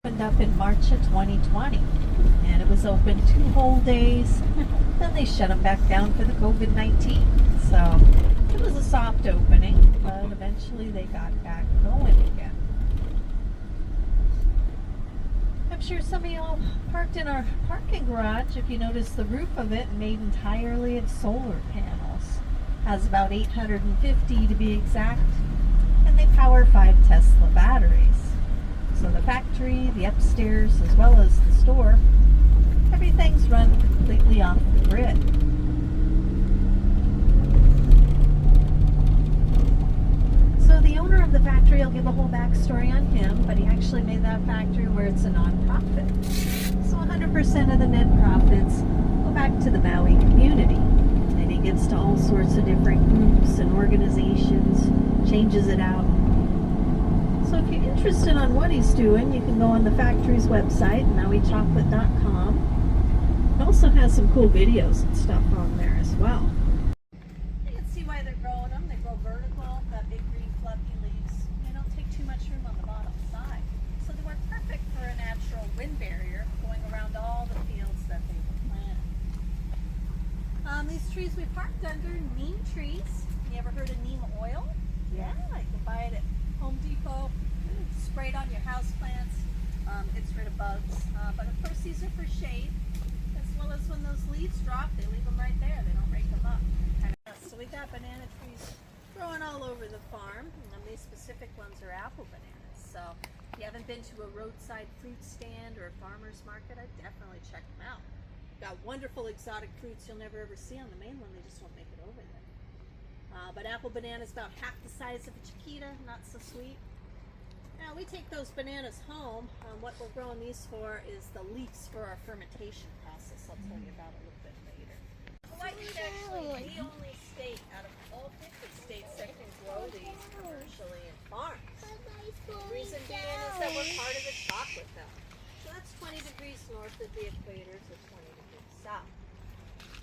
Opened up in March of 2020, and it was open 2 whole days. Then they shut them back down for the COVID-19. So it was a soft opening, but eventually they got back going again. I'm sure some of y'all parked in our parking garage. If you notice, the roof of it made entirely of solar panels. Has about 850 to be exact, and they power 5 Tesla batteries. So the factory, the upstairs, as well as the store, everything's run completely off the grid. So the owner of the factory, I'll give a whole backstory on him, but he actually made that factory where it's a non-profit. So 100% of the net profits go back to the Maui community. And he gives to all sorts of different groups and organizations, changes it out. So if you're interested on what he's doing, you can go on the factory's website, mauichocolate.com. It also has some cool videos and stuff on there as well. You can see why they're growing them. They grow vertical, got big green fluffy leaves. They don't take too much room on the bottom side. So they work perfect for a natural wind barrier going around all the fields that they plant. These trees we parked under, neem trees. You ever heard of neem oil? Yeah, you can buy it at Home Depot. Spray it on your house plants. Gets rid of bugs. But of course these are for shade, as well as when those leaves drop, they leave them right there. They don't rake them up. So we got banana trees growing all over the farm. And these specific ones are apple bananas. So if you haven't been to a roadside fruit stand or a farmer's market, I'd definitely check them out. Got wonderful exotic fruits you'll never ever see on the mainland. They just won't make it over there. But apple banana is about half the size of a chiquita, not so sweet. Now we take those bananas home. What we're growing these for is the leaves for our fermentation process. I'll tell you about it a little bit later. Hawaii is actually the only state out of all 50 states that can grow these commercially in farms. The reason being is that we're part of the chocolate belt. So that's 20 degrees north of the equator to 20 degrees south.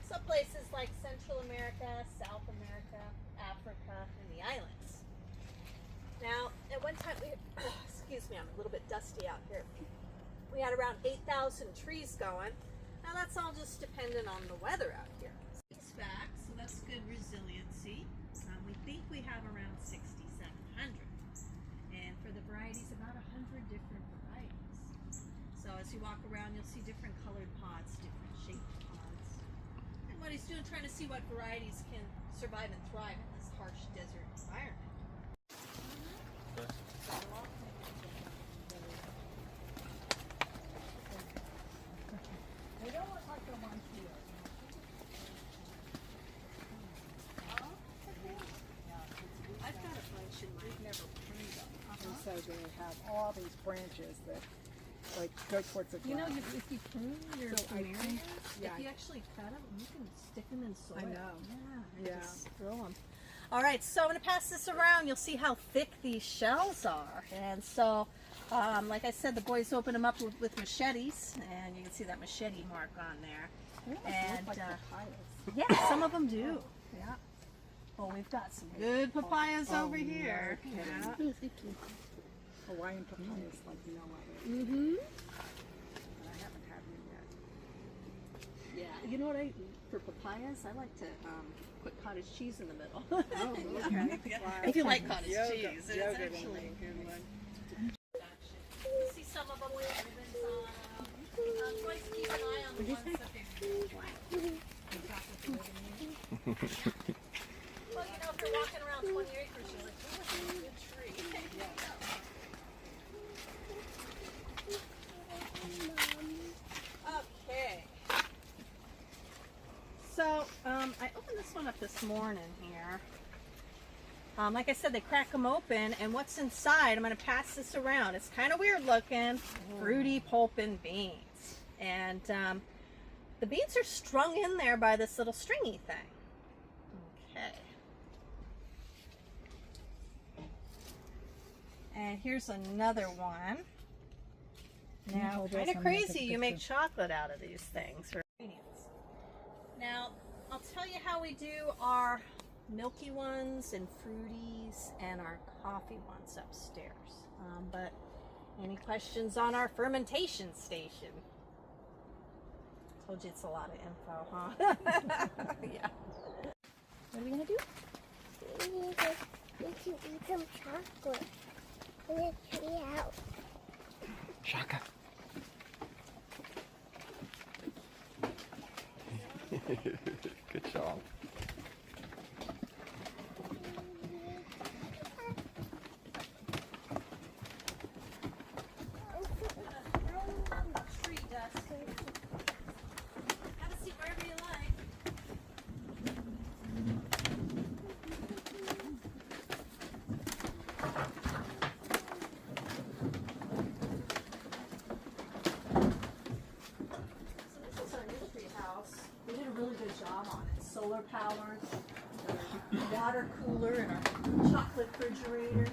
So places like Central America, South America, Africa, and the islands. Now, at one time, excuse me, I'm a little bit dusty out here. We had around 8,000 trees going. Now that's all just dependent on the weather out here. It's back, so that's good resiliency. We think we have around 6,700. And for the varieties, about 100 different varieties. So as you walk around, you'll see different colored pods, different shaped pods. And what he's doing, trying to see what varieties can survive and thrive in this harsh desert environment. They don't look like the ones here. I've got a bunch in my never pruned them. And so they have all these branches that like go towards the ground. You know, if you prune your plumerias, yeah. if you actually cut them, you can stick them in soil. I know. Yeah. Just throw them. All right, so I'm going to pass this around. You'll see how thick these shells are. And so, like I said, the boys open them up with machetes, and you can see that machete mark on there. And like papayas. yeah, some of them do. Yeah. Well, we've got some good papayas over here. Yeah. Hawaiian papayas like no other. Mm-hmm. But I haven't had them yet. Yeah. You know what for papayas, I like to put cottage cheese in the middle. Oh, okay. If you like cottage Yogurt. cheese, it's Yogurt actually is a good one. You see some of them with ribbons on them. Try to keep an eye on the ones that they well, you know, if you're walking around 20 acres, you're like, oh, that's a good tree. Okay. So, I opened this one up this morning here. Like I said, they crack them open, and what's inside, I'm going to pass this around. It's kind of weird looking, fruity pulping beans. And the beans are strung in there by this little stringy thing. Okay. And here's another one. Now, kind of crazy, you make chocolate out of these things. Now, I'll tell you how we do our milky ones and fruities and our coffee ones upstairs. But Any questions on our fermentation station? Told you it's a lot of info, huh? Yeah. What are we gonna do? We can eat some chocolate. We're gonna tree out. Shaka. Good job. Tree dust. Have a seat wherever you like. So this is our new tree house. We did a really good job on it. Solar powered, our water cooler, and our chocolate refrigerator.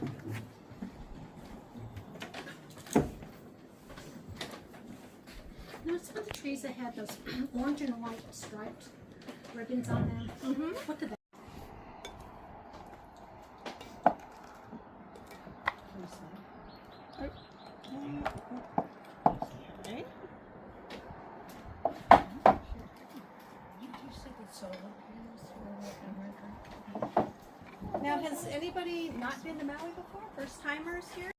Notice some of the trees that had those orange and white striped ribbons on them. Mm-hmm. What did that? Okay. Now, has anybody not been to Maui before? First timers here?